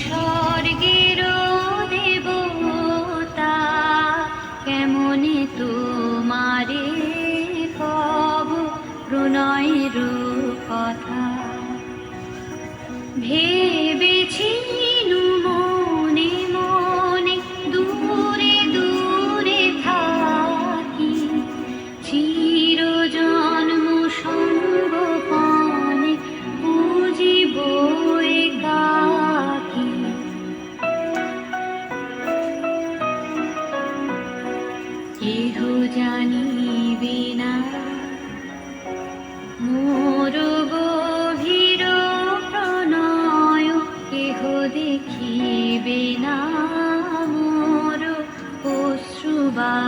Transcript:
স্বর্গের দেবতা, কেমনে তোমারে কব প্রণয়ের কথা। ভেবেছিনু মনে মনে দূরে দূরে থাকি, চিরজন্ম সঙ্গোপনে বুঝিব একাকী। কেহ জানিবে না মোর গভীর প্রণয়, কেহ দেখিবে না মোর অশ্রুবারিচয়।